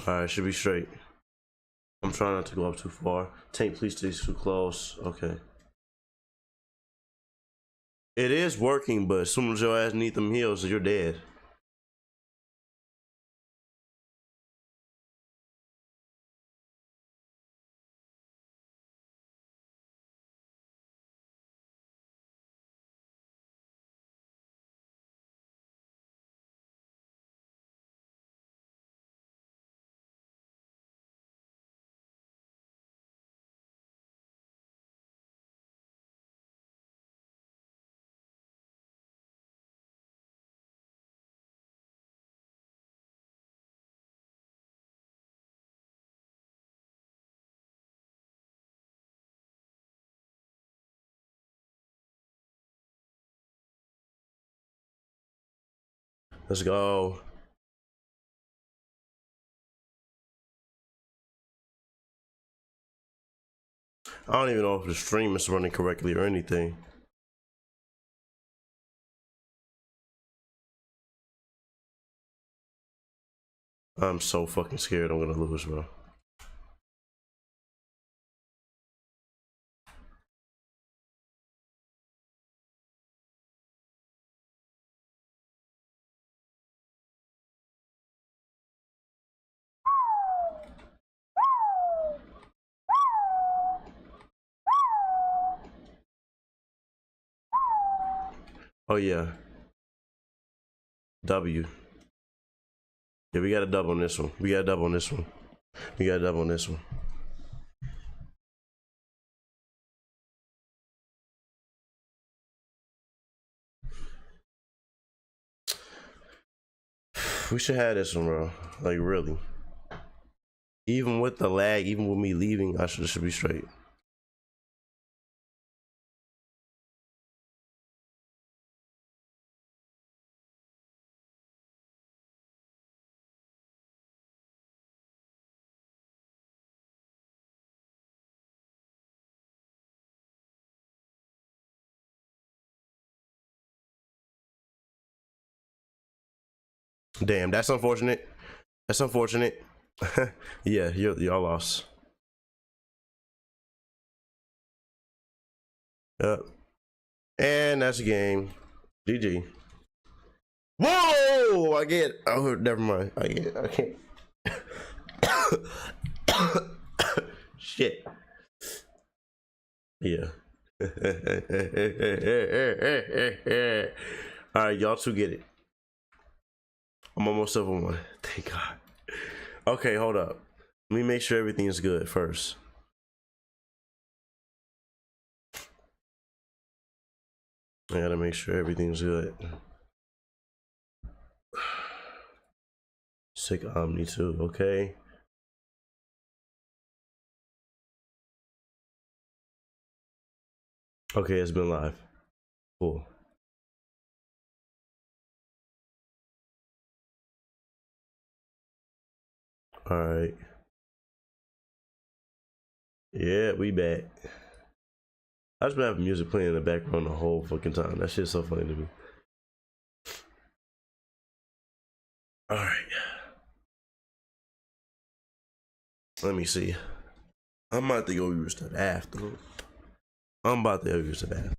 Alright, should be straight. I'm trying not to go up too far. Tank, please stay too close. Okay. It is working, but as soon as your ass need them heals, you're dead. Let's go. I don't even know if the stream is running correctly or anything. I'm so fucking scared I'm gonna lose, bro. Oh yeah. W. Yeah, we got a double on this one. We got a double on this one. We got a double on this one. We should have this one, bro. Like, really. Even with the lag, even with me leaving, I should be straight. Damn, that's unfortunate. That's unfortunate. Yeah, y'all lost. Yep. And that's a game. GG. Whoa! I get. Oh, never mind. I can't. Shit. Yeah. All right, y'all two get it. I'm almost over one. Thank God. Okay, hold up. Let me make sure everything is good first. I gotta make sure everything's good. Sick Omni too, okay. Okay, it's been live. Cool. All right. Yeah, we back. I just been having music playing in the background the whole fucking time. That shit's so funny to me. All right. Let me see. I'm about to go use the bathroom. I'm about to go use the bathroom.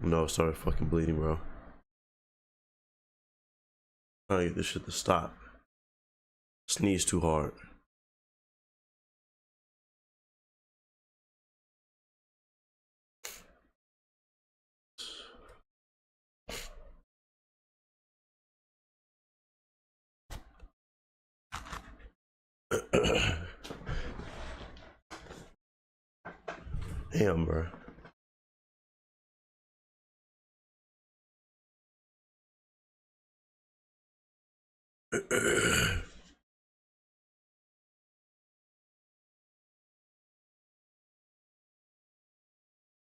No, it started fucking bleeding, bro. I need this shit to stop. Sneeze too hard. Damn, bro.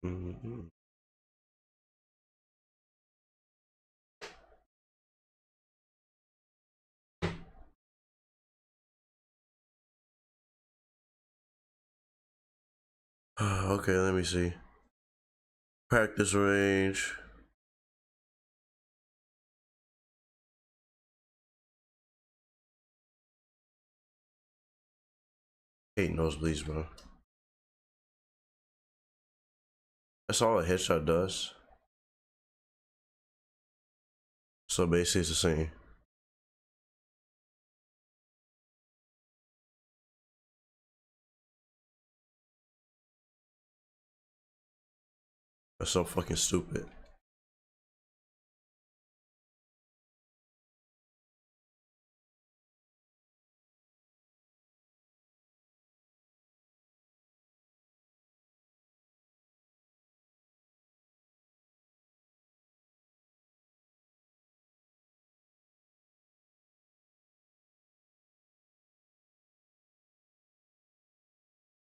Mm-hmm. Okay, let me see. Practice range. Hate nosebleeds, bro. That's all a headshot does. So basically, it's the same. That's so fucking stupid.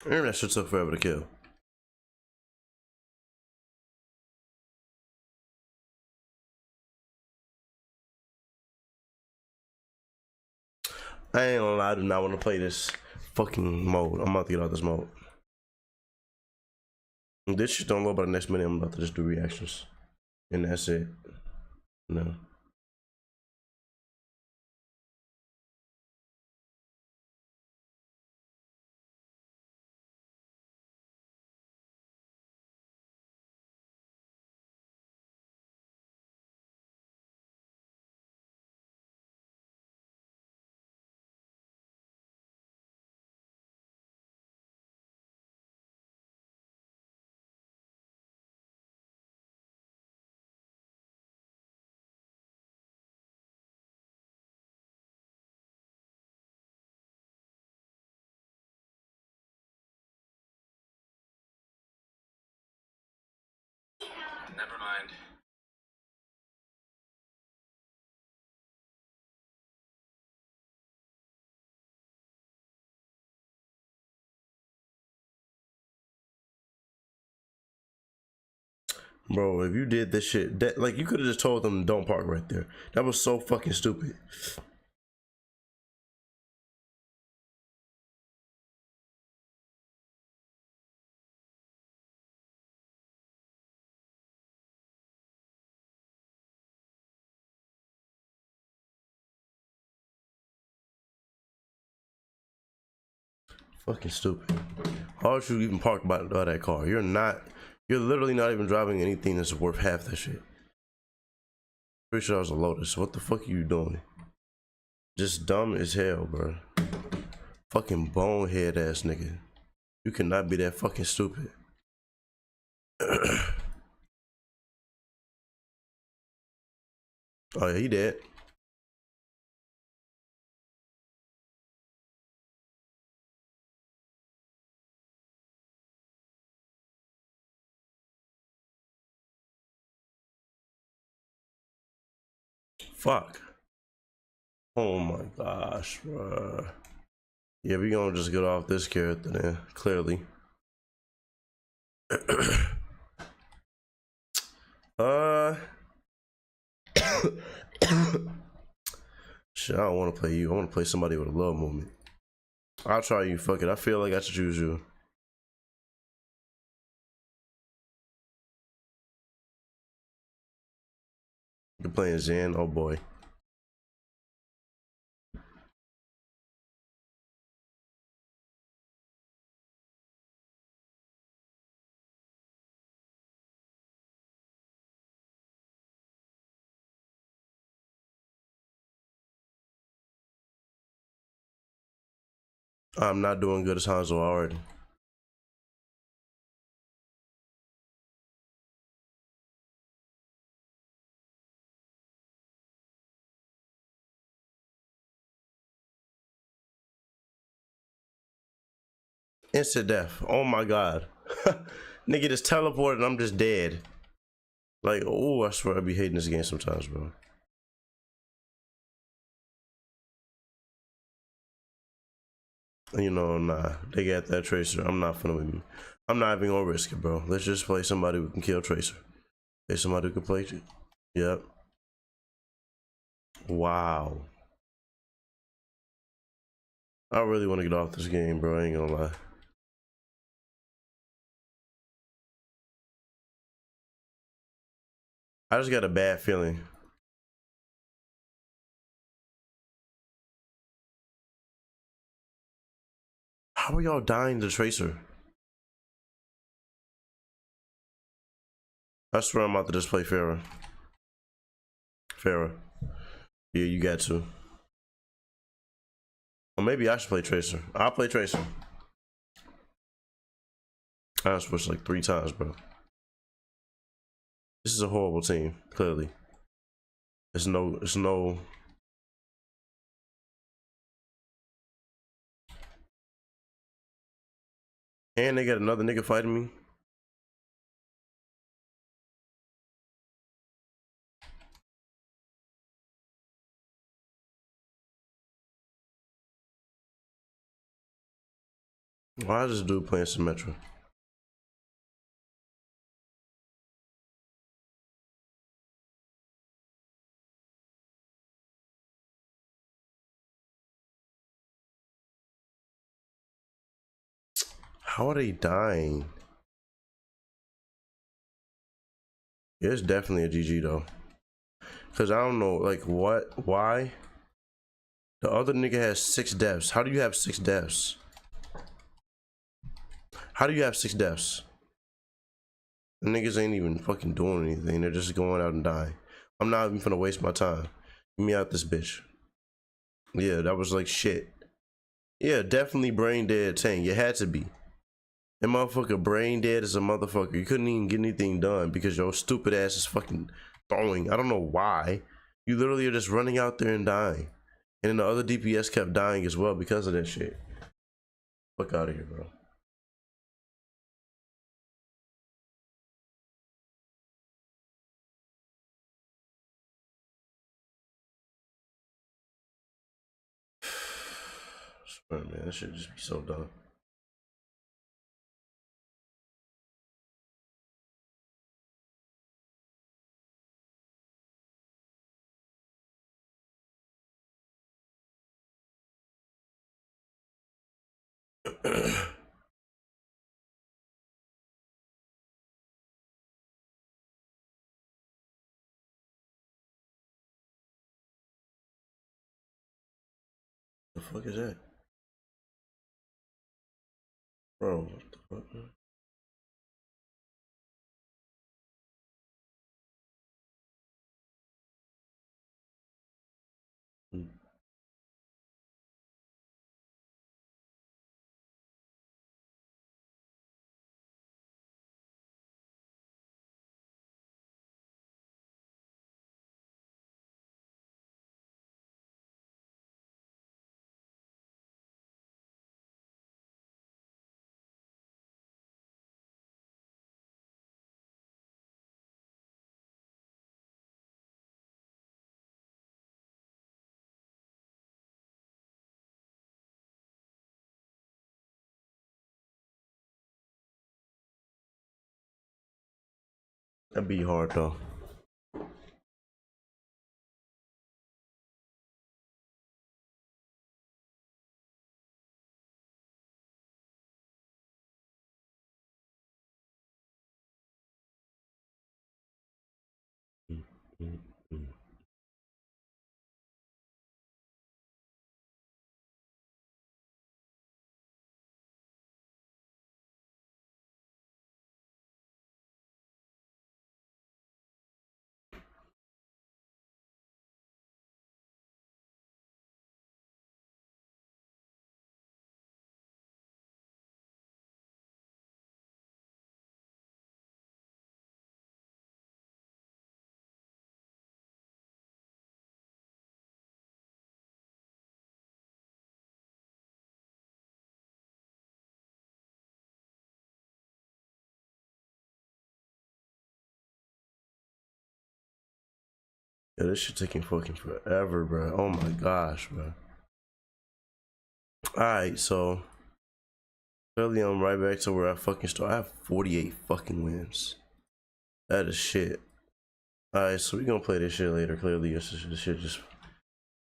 That shit took forever to kill. I ain't gonna lie, I do not want to play this fucking mode. I'm about to get out this mode. This shit don't load by the next minute. I'm about to just do reactions. And that's it. No. Never mind. Bro, if you did this shit, that like you could have just told them don't park right there. That was so fucking stupid. Fucking stupid. Why would you even park by that car? You're literally not even driving anything that's worth half that shit. Pretty sure I was a Lotus. What the fuck are you doing? Just dumb as hell, bro. Fucking bonehead ass nigga. You cannot be that fucking stupid. Oh yeah, he dead. Fuck. Oh my gosh, bro. Yeah, we gonna just get off this character then, clearly. Shit, I don't want to play you. I want to play somebody with a love moment. I'll try you. Fuck it. I feel like I should choose you. You're playing Zen. Oh boy. I'm not doing good as Hanzo already. Instant death. Oh my god. Nigga just teleported and I'm just dead. Like, oh, I swear I be hating this game sometimes, bro. You know, nah. They got that Tracer. I'm not finna. I'm not even gonna risk it, bro. Let's just play somebody who can kill Tracer. Play somebody who can play it. Yep. Wow. I really want to get off this game, bro. I ain't gonna lie. I just got a bad feeling. How are y'all dying to Tracer? I swear I'm about to just play Farah. Farah. Yeah, you got to. Or maybe I should play Tracer. I'll play Tracer. I switched like 3 times, bro. This is a horrible team, clearly. It's no. And they got another nigga fighting me. Why is this dude playing Symmetra? How are they dying? Yeah, it's definitely a GG though. Cause I don't know, like what? Why? The other nigga has 6 deaths. How do you have 6 deaths? How do you have 6 deaths? The niggas ain't even fucking doing anything. They're just going out and dying. I'm not even gonna waste my time. Get me out this bitch. Yeah, that was like shit. Yeah, definitely brain dead tank. You had to be. That motherfucker brain dead as a motherfucker. You couldn't even get anything done because your stupid ass is fucking throwing. I don't know why. You literally are just running out there and dying. And then the other DPS kept dying as well because of that shit. Fuck out of here, bro. I swear, man, that should just be so dumb. The fuck is that? Bro, what the fuck, man? That'd be hard though. Yeah, this shit taking fucking forever, bro. Oh my gosh, bro. Alright, so clearly I'm right back to where I fucking started. I have 48 fucking wins. That is shit. Alright, so we gonna play this shit later. Clearly this shit just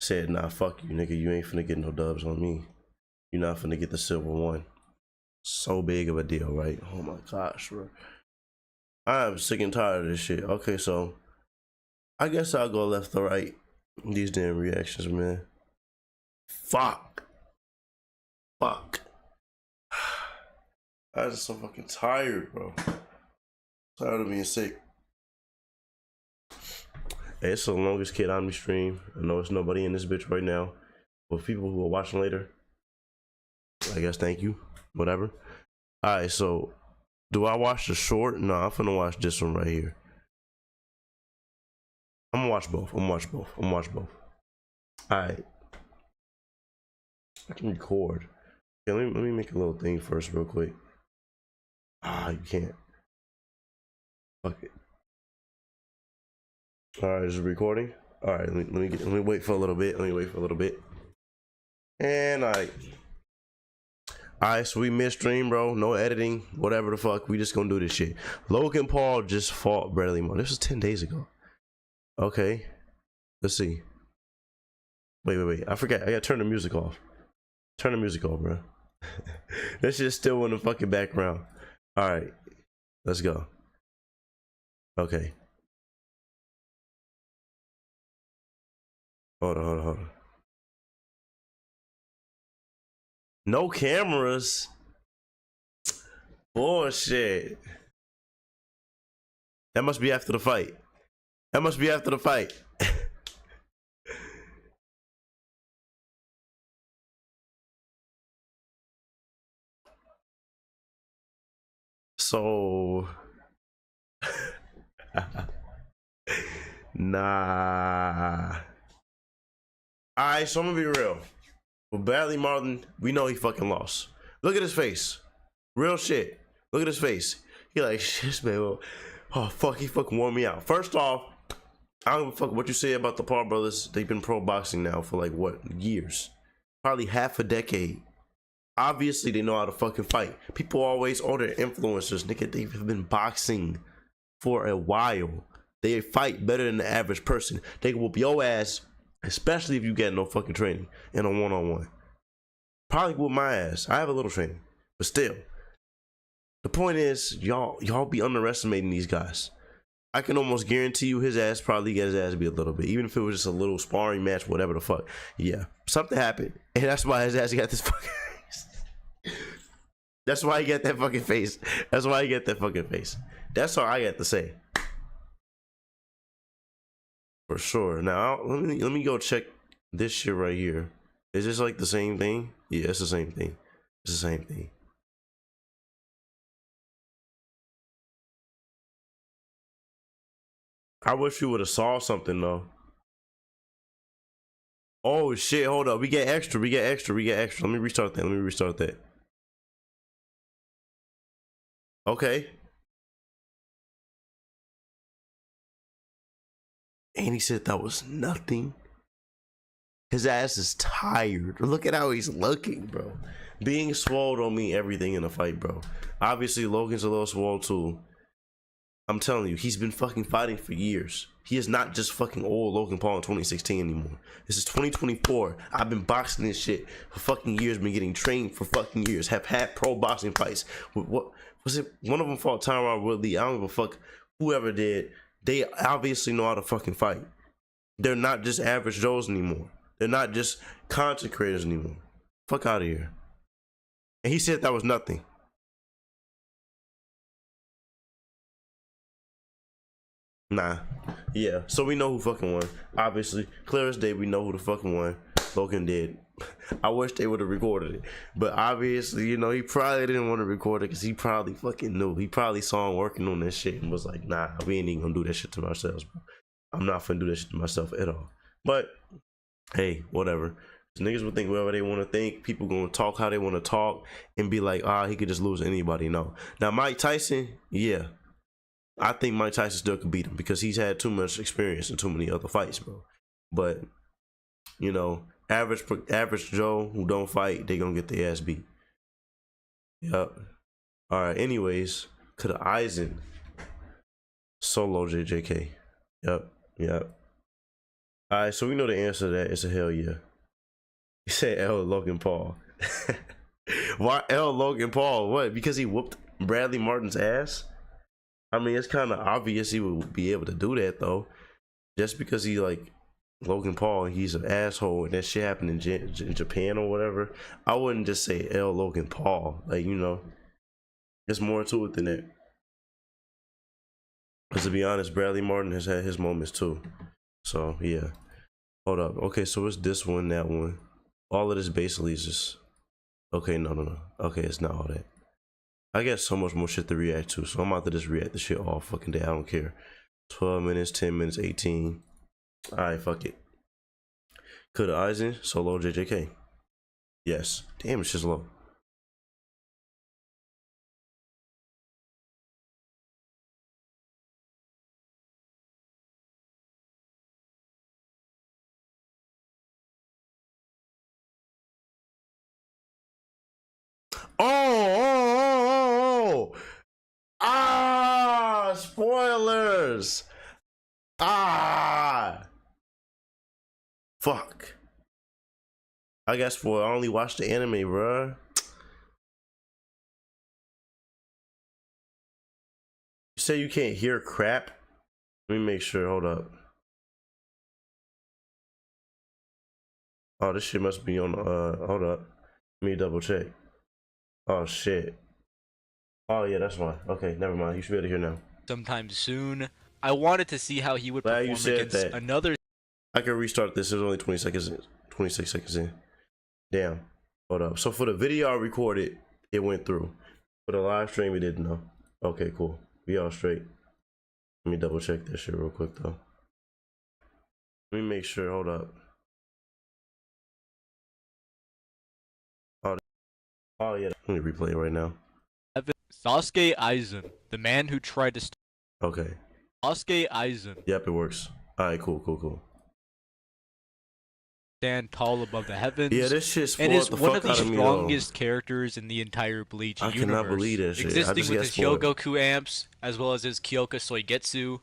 said, nah, fuck you, nigga. You ain't finna get no dubs on me. You're not finna get the silver one. So big of a deal, right? Oh my gosh, bro. I'm sick and tired of this shit. Okay, so I guess I'll go left or right. These damn reactions, man. Fuck. Fuck. I'm just so fucking tired, bro. Tired of being sick. Hey, it's the longest Kid Omni stream. I know it's nobody in this bitch right now. But people who are watching later, I guess thank you. Whatever. Alright, so do I watch the short? No, I'm finna watch this one right here. I'm gonna watch both. I'm gonna watch both. I'm gonna watch both. Alright. I can record. Okay, let me make a little thing first real quick. Ah, you can't. Fuck it. Alright, is it recording? Alright, let me wait for a little bit. Let me wait for a little bit. And Alright, so we missed stream, bro. No editing, whatever the fuck. We just gonna do this shit. Logan Paul just fought Bradley Moore. This was 10 days ago. Okay. Let's see. Wait. I forgot. I gotta turn the music off. Turn the music off, bro. That shit's still in the fucking background. Alright. Let's go. Okay. Hold on. No cameras. Bullshit. That must be after the fight. That must be after the fight. So nah. Alright, so I'm gonna be real. With Bradley Martin, we know he fucking lost. Look at his face. Real shit. Look at his face. He like, shit, man. Oh, fuck, he fucking wore me out. First off, I don't give a fuck what you say about the Paul brothers. They've been pro boxing now for like, what, years? Probably half a decade. Obviously, they know how to fucking fight. People always, oh, they're influencers. Nigga, they've been boxing for a while. They fight better than the average person. They can whoop your ass, especially if you get no fucking training in a one-on-one. Probably whoop my ass. I have a little training, but still. The point is, y'all be underestimating these guys. I can almost guarantee you his ass probably get his ass beat a little bit, even if it was just a little sparring match, whatever the fuck. Yeah, something happened, and that's why his ass got this fucking face. That's why he got that fucking face. That's why he got that fucking face. That's all I got to say. For sure. Now let me go check this shit right here. Is this like the same thing? Yeah, it's the same thing. It's the same thing. I wish we would have saw something though. Oh shit, hold up. We get extra. Let me restart that. Okay. And he said that was nothing. His ass is tired. Look at how he's looking, bro. Being swole don't mean everything in a fight, bro. Obviously, Logan's a little swole too. I'm telling you, he's been fucking fighting for years. He is not just fucking old Logan Paul in 2016 anymore. This is 2024. I've been boxing this shit for fucking years, been getting trained for fucking years, have had pro boxing fights. What was it? One of them fought Tyron Woodley. I don't give a fuck whoever did. They obviously know how to fucking fight. They're not just average Joes anymore. They're not just content creators anymore. Fuck out of here. And he said that was nothing. Nah. Yeah. So we know who fucking won. Obviously, clear as day, we know who the fucking won. Logan did. I wish they would have recorded it. But obviously, you know, he probably didn't want to record it because he probably fucking knew. He probably saw him working on this shit and was like, nah, we ain't even gonna do that shit to ourselves, bro. I'm not finna do that shit to myself at all. But, hey, whatever. Niggas will think whatever they want to think. People gonna talk how they want to talk and be like, he could just lose anybody. No. Now, Mike Tyson, yeah. I think Mike Tyson still could beat him because he's had too much experience in too many other fights, bro. But you know, average Joe who don't fight, they gonna get their ass beat. Yep. All right. Anyways, could Eisen solo JJK? Yep. Yep. All right. So we know the answer to that. It's a hell yeah. He said L. Logan Paul. Why L. Logan Paul? What? Because he whooped Bradley Martin's ass? I mean, it's kind of obvious he would be able to do that though. Just because he like Logan Paul, he's an asshole, and that shit happened in Japan or whatever. I wouldn't just say L. Logan Paul. Like, you know, there's more to it than that. Because to be honest, Bradley Martin has had his moments too. So yeah. Hold up. Okay, so it's this one, that one. All of this basically is just okay. No. Okay, it's not all that. I got so much more shit to react to, so I'm about to just react to shit all fucking day. I don't care. 12 minutes, 10 minutes, 18. Alright, fuck it. Could Eisen solo JJK? Yes. Damn, it's just low. Oh! Ah! Spoilers! Ah! Fuck. I guess I only watched the anime, bruh. You say you can't hear crap? Let me make sure. Hold up. Oh, this shit must be on. Hold up. Let me double check. Oh shit. Oh yeah, that's fine. Okay, never mind. You should be able to hear now. Sometime soon. I wanted to see how he would perform against another. I can restart this. It was only 20 seconds in. 26 seconds in. Damn. Hold up. So for the video I recorded, it went through. For the live stream, it didn't know. Okay, cool. We all straight. Let me double check that shit real quick though. Let me make sure. Hold up. Oh yeah. Let me replay it right now. Sasuke Aizen, the man who tried to. Okay. Sasuke Aizen. Yep, it works. All right, cool. Stand tall above the heavens. Yeah, this shit's and is the one fuck of the out of strongest characters in the entire Bleach universe. I cannot believe that shit. Existing with his Hyogoku amps as well as his Kyoka Soigetsu,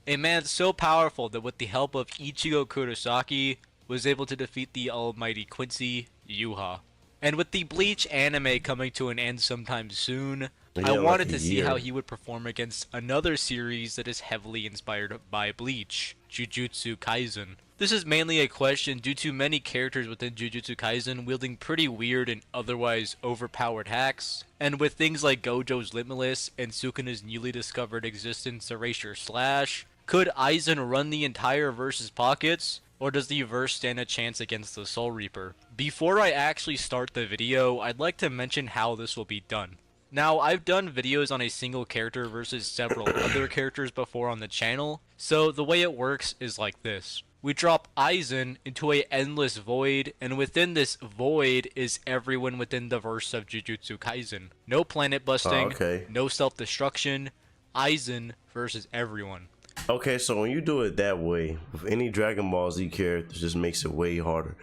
a man so powerful that with the help of Ichigo Kurosaki was able to defeat the almighty Quincy Yuha. And with the Bleach anime coming to an end sometime soon, I wanted to see how he would perform against another series that is heavily inspired by Bleach, Jujutsu Kaisen. This is mainly a question due to many characters within Jujutsu Kaisen wielding pretty weird and otherwise overpowered hacks, and with things like Gojo's Limitless and Sukuna's newly discovered existence Erasure Slash, could Aizen run the entire verse's pockets? Or does the verse stand a chance against the Soul Reaper? Before I actually start the video, I'd like to mention how this will be done. Now, I've done videos on a single character versus several other characters before on the channel, so the way it works is like this. We drop Aizen into a endless void, and within this void is everyone within the verse of Jujutsu Kaisen. No planet busting, no self-destruction, Aizen versus everyone. Okay, so when you do it that way, with any Dragon Ball Z character, just makes it way harder.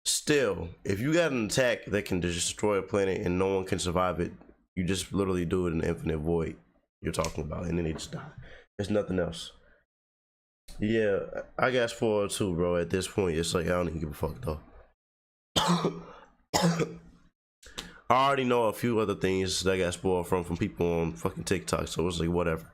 Still, if you got an attack that can destroy a planet and no one can survive it, you just literally do it in the infinite void you're talking about, and then they just die. There's nothing else. Yeah, I got spoiled too, bro. At this point, it's like I don't even give a fuck though. I already know a few other things that I got spoiled from people on fucking TikTok, so it's like whatever.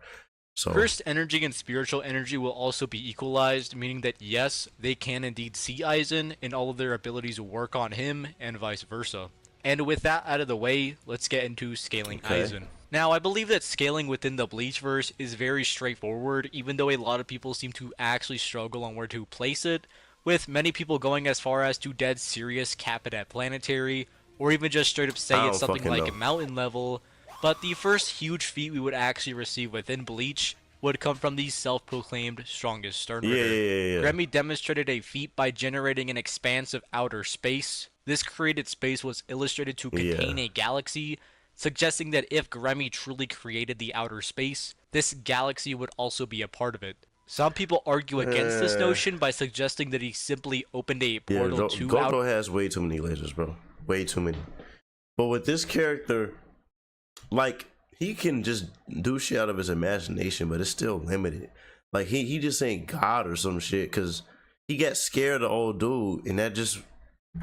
So cursed energy and spiritual energy will also be equalized, meaning that yes, they can indeed see Aizen and all of their abilities work on him and vice versa. And with that out of the way, let's get into scaling Aizen. Now, I believe that scaling within the Bleachverse is very straightforward, even though a lot of people seem to actually struggle on where to place it, with many people going as far as to dead serious cap it at planetary, or even just straight up say it's something like mountain level. But the first huge feat we would actually receive within Bleach would come from the self-proclaimed strongest Sternritter. Remy demonstrated a feat by generating an expanse of outer space. This created space was illustrated to contain a galaxy, suggesting that if Gremmy truly created the outer space, this galaxy would also be a part of it. Some people argue against this Uh, notion by suggesting that he simply opened a yeah, portal to outer. Goto has way too many lasers, bro. Way too many. But with this character, like, he can just do shit out of his imagination, but it's still limited. Like, he just ain't God or some shit, because he got scared of old dude, and that just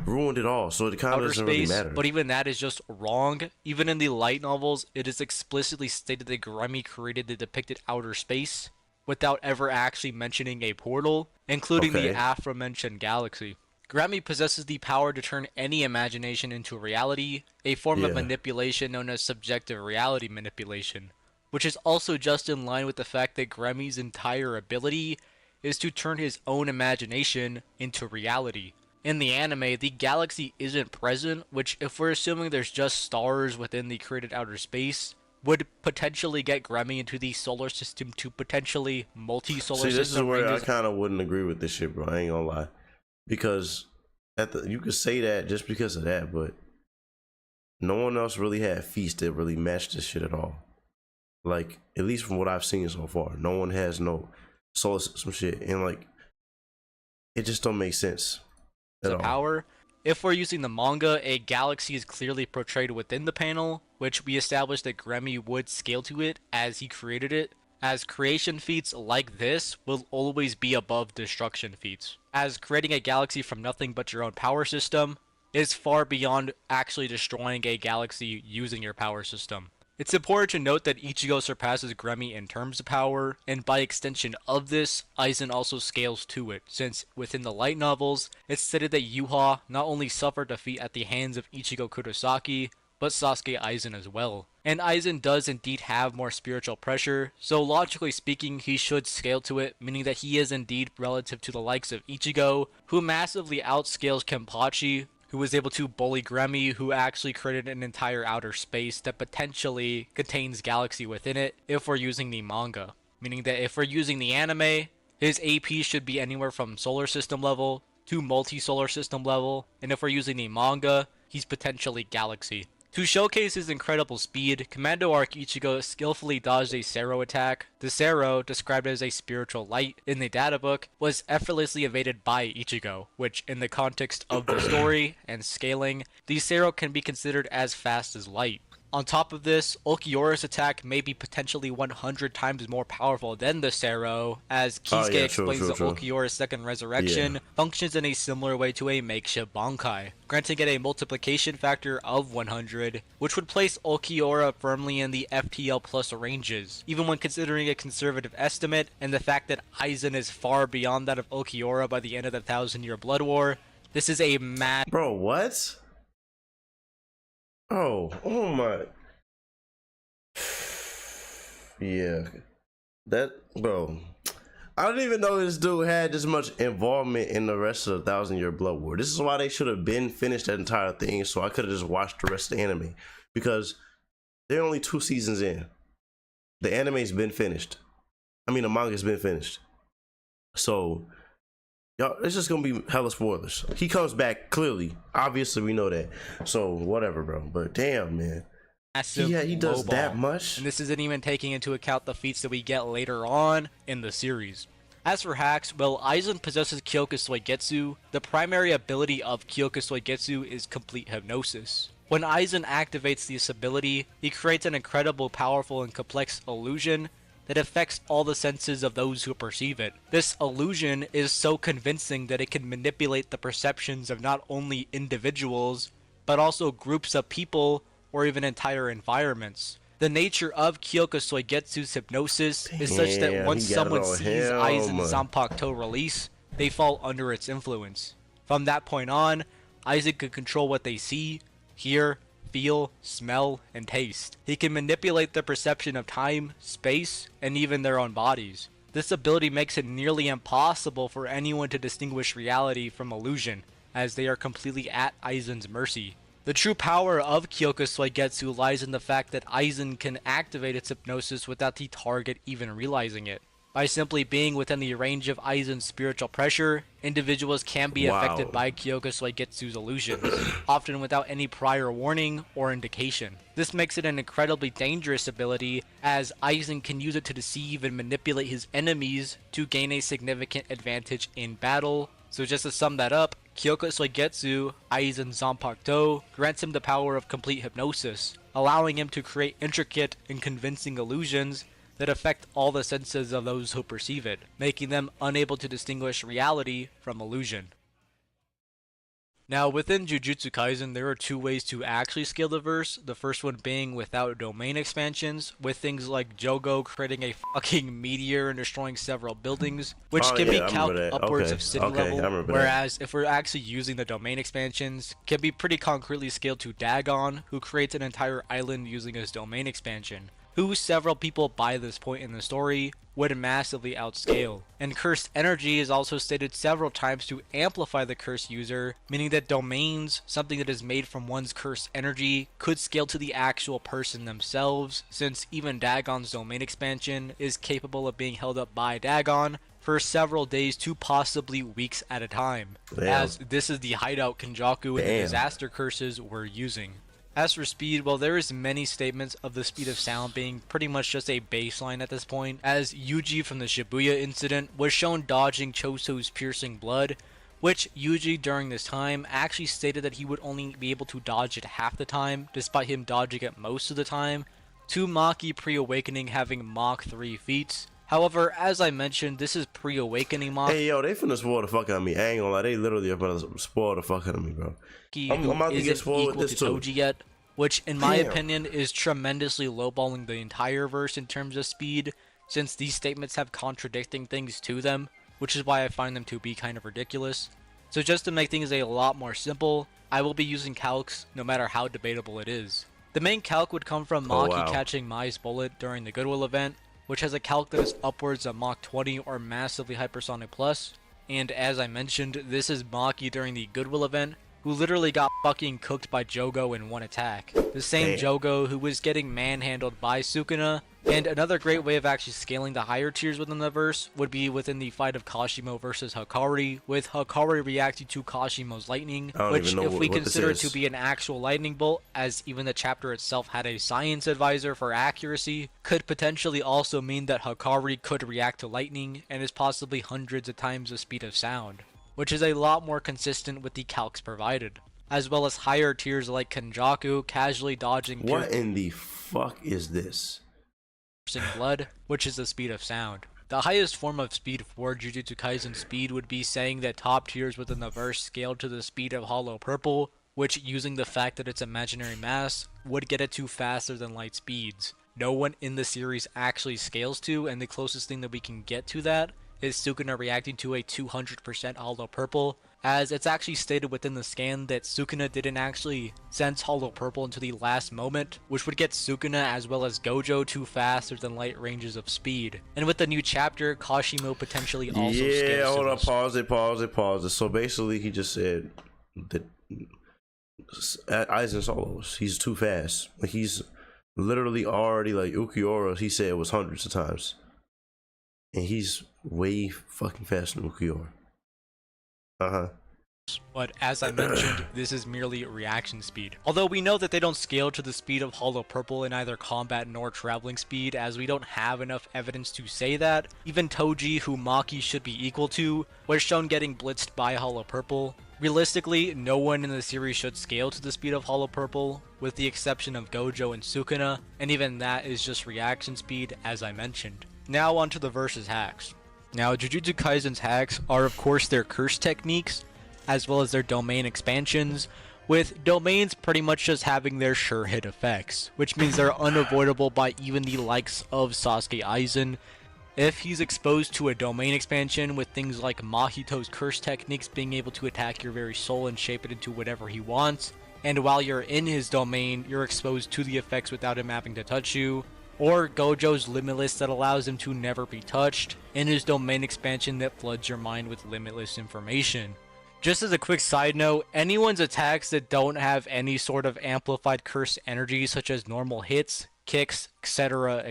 ruined it all. So it kind of outer doesn't really space, matter. but even that is just wrong. Even in the light novels, it is explicitly stated that Gremmy created the depicted outer space without ever actually mentioning a portal, including the Okay. aforementioned galaxy. Gremmy possesses the power to turn any imagination into reality, a form of Yeah. manipulation known as subjective reality manipulation, which is also just in line with the fact that Gremmy's entire ability is to turn his own imagination into reality. In the anime, the galaxy isn't present, which, if we're assuming there's just stars within the created outer space, would potentially get Gremmy into the solar system to potentially multi-solar See, this is system where I ranges. kind of wouldn't agree with this shit, bro. I ain't gonna lie. Because you could say that just because of that, but no one else really had feats that really matched this shit at all. Like, at least from what I've seen so far, no one has no solar system shit, and like, it just don't make sense at all. Power. If we're using the manga, a galaxy is clearly portrayed within the panel, which we established that Gremmy would scale to it as he created it, as creation feats like this will always be above destruction feats, as creating a galaxy from nothing but your own power system is far beyond actually destroying a galaxy using your power system. It's important to note that Ichigo surpasses Gremmy in terms of power, and by extension of this, Aizen also scales to it, since within the light novels, it's stated that Yuha not only suffered defeat at the hands of Ichigo Kurosaki, but Sasuke Aizen as well. And Aizen does indeed have more spiritual pressure, so logically speaking, he should scale to it, meaning that he is indeed relative to the likes of Ichigo, who massively outscales Kenpachi, who was able to bully Gremmy, who actually created an entire outer space that potentially contains galaxy within it if we're using the manga. Meaning that if we're using the anime, his AP should be anywhere from solar system level to multi-solar system level, and if we're using the manga, he's potentially galaxy. To showcase his incredible speed, Commando Arc Ichigo skillfully dodged a Sero attack. The Sero, described as a spiritual light in the databook, was effortlessly evaded by Ichigo, which, in the context of the story and scaling, the Sero can be considered as fast as light. On top of this, Ulquiorra's attack may be potentially 100 times more powerful than the Sero, as Kisuke explains that Ulquiorra's second resurrection functions in a similar way to a makeshift Bankai, granting it a multiplication factor of 100, which would place Ulquiorra firmly in the FTL plus ranges, even when considering a conservative estimate, and the fact that Aizen is far beyond that of Ulquiorra by the end of the 1000-year Blood War. This is a mad. Bro, what? Oh my. Yeah. That, bro. I don't even know this dude had this much involvement in the rest of the 1000-year Blood War. This is why they should have been finished that entire thing, so I could have just watched the rest of the anime. Because they're only 2 seasons in. The anime's been finished. I mean, the manga's been finished. So, y'all, it's just gonna be hella spoilers. He comes back, clearly. Obviously, we know that. So, whatever, bro. But damn, man. Yeah, he does that much. And this isn't even taking into account the feats that we get later on in the series. As for hacks, well, Aizen possesses Kyoka Soigetsu. The primary ability of Kyoka Soigetsu is complete hypnosis. When Aizen activates this ability, he creates an incredible, powerful, and complex illusion that affects all the senses of those who perceive it. This illusion is so convincing that it can manipulate the perceptions of not only individuals, but also groups of people or even entire environments. The nature of Kyoka Soigetsu's hypnosis is such that once someone sees Aizen's Zanpakuto release, they fall under its influence. From that point on, Aizen can control what they see, hear, feel, smell, and taste. He can manipulate the perception of time, space, and even their own bodies. This ability makes it nearly impossible for anyone to distinguish reality from illusion, as they are completely at Aizen's mercy. The true power of Kyoka Soigetsu lies in the fact that Aizen can activate its hypnosis without the target even realizing it. By simply being within the range of Aizen's spiritual pressure, individuals can be affected by Kyoka Suigetsu's illusions, often without any prior warning or indication. This makes it an incredibly dangerous ability, as Aizen can use it to deceive and manipulate his enemies to gain a significant advantage in battle. So just to sum that up, Kyoka Suigetsu, Aizen's Zanpakuto, grants him the power of complete hypnosis, allowing him to create intricate and convincing illusions that affect all the senses of those who perceive it, making them unable to distinguish reality from illusion. Now, within Jujutsu Kaisen, there are two ways to actually scale the verse, the first one being without domain expansions, with things like Jogo creating a fucking meteor and destroying several buildings, which can be calced upwards of city level, whereas if we're actually using the domain expansions, can be pretty concretely scaled to Dagon, who creates an entire island using his domain expansion, who several people by this point in the story would massively outscale. And cursed energy is also stated several times to amplify the curse user, meaning that domains, something that is made from one's cursed energy, could scale to the actual person themselves, since even Dagon's domain expansion is capable of being held up by Dagon for several days to possibly weeks at a time, as this is the hideout Kenjaku and the disaster curses we're using. As for speed, well, there is many statements of the speed of sound being pretty much just a baseline at this point, as Yuji from the Shibuya incident was shown dodging Choso's piercing blood, which Yuji during this time actually stated that he would only be able to dodge it half the time, despite him dodging it most of the time, to Maki pre-awakening having Mach 3 feats. However, as I mentioned, this is pre-awakening Mach. Hey yo, they finna spoil the fuck out of me. I ain't gonna lie, they literally are finna spoil the fuck out of me, bro. I'm about to get spoiled with this too. Toji yet, which in my opinion is tremendously lowballing the entire verse in terms of speed, since these statements have contradicting things to them, which is why I find them to be kind of ridiculous. So just to make things a lot more simple, I will be using calcs no matter how debatable it is. The main calc would come from Maki catching Mai's bullet during the Goodwill event, which has a calc that is upwards of Mach 20 or massively hypersonic plus, and as I mentioned, this is Maki during the Goodwill event, who literally got fucking cooked by Jogo in one attack. The same Jogo who was getting manhandled by Sukuna. And another great way of actually scaling the higher tiers within the verse would be within the fight of Kashimo versus Hakari, with Hakari reacting to Kashimo's lightning, which if we consider it to be an actual lightning bolt, as even the chapter itself had a science advisor for accuracy, could potentially also mean that Hakari could react to lightning and is possibly hundreds of times the speed of sound, which is a lot more consistent with the calcs provided, as well as higher tiers like Kenjaku casually dodging what in the fuck is this? Blood, which is the speed of sound. The highest form of speed for Jujutsu Kaisen speed would be saying that top tiers within the verse scaled to the speed of Hollow Purple, which, using the fact that it's imaginary mass, would get it to faster than light speeds. No one in the series actually scales to, and the closest thing that we can get to that is Sukuna reacting to a 200% Hollow Purple, as it's actually stated within the scan that Sukuna didn't actually sense Hollow Purple until the last moment, which would get Sukuna as well as Gojo to faster than light ranges of speed. And with the new chapter, Kashimo potentially also scales. Yeah, hold up, pause it. So basically he just said that Aizen solos, he's too fast. Like he's literally already like Ukiura, he said it was hundreds of times. And he's way fucking faster than Ukiura. But as I mentioned, this is merely reaction speed. Although we know that they don't scale to the speed of Hollow Purple in either combat nor traveling speed, as we don't have enough evidence to say that. Even Toji, who Maki should be equal to, was shown getting blitzed by Hollow Purple. Realistically, no one in the series should scale to the speed of Hollow Purple, with the exception of Gojo and Sukuna, and even that is just reaction speed, as I mentioned. Now onto the verse's hacks. Now, Jujutsu Kaisen's hacks are of course their curse techniques, as well as their domain expansions, with domains pretty much just having their sure hit effects, which means they're unavoidable by even the likes of Sasuke Aizen. If he's exposed to a domain expansion with things like Mahito's curse techniques being able to attack your very soul and shape it into whatever he wants, and while you're in his domain, you're exposed to the effects without him having to touch you, or Gojo's Limitless that allows him to never be touched, and his domain expansion that floods your mind with limitless information. Just as a quick side note, anyone's attacks that don't have any sort of amplified curse energy such as normal hits, kicks, etc.,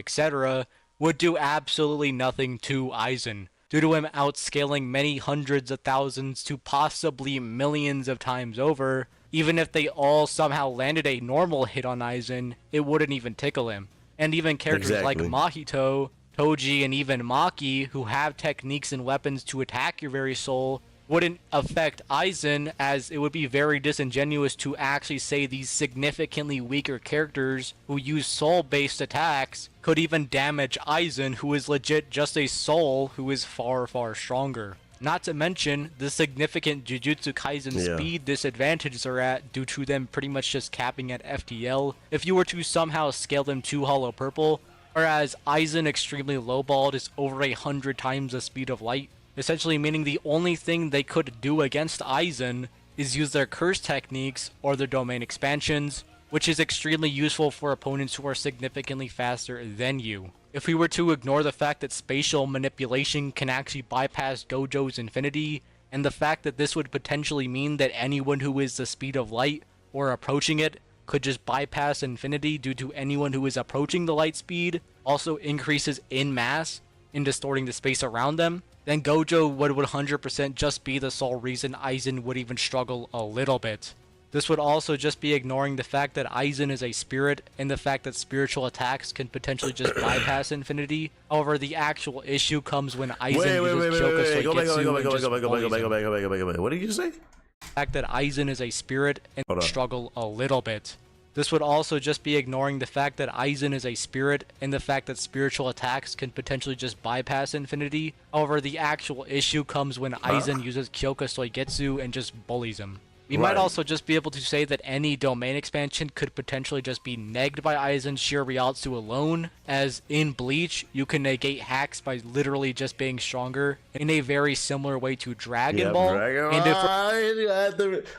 would do absolutely nothing to Aizen, due to him outscaling many hundreds of thousands to possibly millions of times over. Even if they all somehow landed a normal hit on Aizen, it wouldn't even tickle him. And even characters like Exactly. Mahito, Toji, and even Maki, who have techniques and weapons to attack your very soul, wouldn't affect Aizen, as it would be very disingenuous to actually say these significantly weaker characters who use soul-based attacks could even damage Aizen, who is legit just a soul who is far, far stronger. Not to mention the significant Jujutsu Kaisen speed disadvantages are at due to them pretty much just capping at FTL if you were to somehow scale them to Hollow Purple, whereas Aizen extremely lowballed is over 100 times the speed of light, essentially meaning the only thing they could do against Aizen is use their curse techniques or their domain expansions, which is extremely useful for opponents who are significantly faster than you. If we were to ignore the fact that spatial manipulation can actually bypass Gojo's infinity, and the fact that this would potentially mean that anyone who is the speed of light or approaching it could just bypass infinity due to anyone who is approaching the light speed also increases in mass in distorting the space around them, then Gojo would 100% just be the sole reason Aizen would even struggle a little bit. This would also just be ignoring the fact that Aizen is a spirit and the fact that spiritual attacks can potentially just bypass infinity. However, the actual issue comes when Aizen uses Kyoka Soiketsu and just bullies him. What did you say? The fact that Aizen is a spirit and Hold up. struggle a little bit. This would also just be ignoring the fact that Aizen is a spirit and the fact that spiritual attacks can potentially just bypass infinity. However, the actual issue comes when Aizen uses Kyoka Soiketsu and just bullies him. We might also just be able to say that any domain expansion could potentially just be negged by Aizen's sheer Ryotsu alone, as in Bleach, you can negate hacks by literally just being stronger in a very similar way to Dragon Ball. And if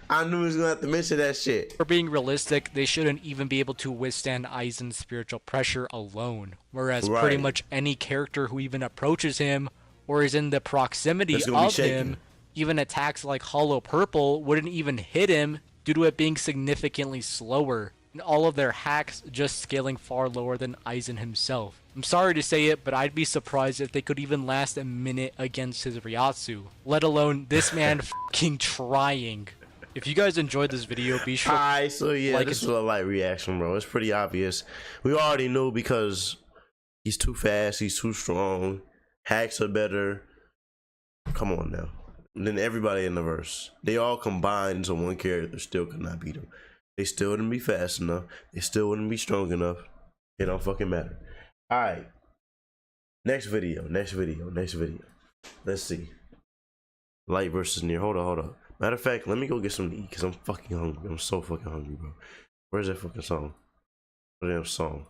I knew he was gonna have to mention that shit. for being realistic, they shouldn't even be able to withstand Aizen's spiritual pressure alone, whereas pretty much any character who even approaches him or is in the proximity of him, even attacks like Hollow Purple wouldn't even hit him due to it being significantly slower, and all of their hacks just scaling far lower than Aizen himself. I'm sorry to say it, but I'd be surprised if they could even last a minute against his Ryotsu, let alone this man fucking trying. If you guys enjoyed this video, be sure Alright, so yeah, like this was a light reaction, bro. It's pretty obvious. We already knew because he's too fast, he's too strong, hacks are better. Come on now. Than everybody in the verse. They all combined into one character still could not beat him. They still wouldn't be fast enough. They still wouldn't be strong enough. It don't fucking matter. Alright. Next video. Let's see. Light versus near. Hold on. Matter of fact, let me go get something to eat because I'm fucking hungry. I'm so fucking hungry, bro. Where's that fucking song? What damn song?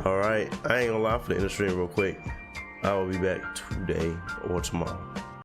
All right, I ain't gonna lie, for the industry real quick. I will be back today or tomorrow.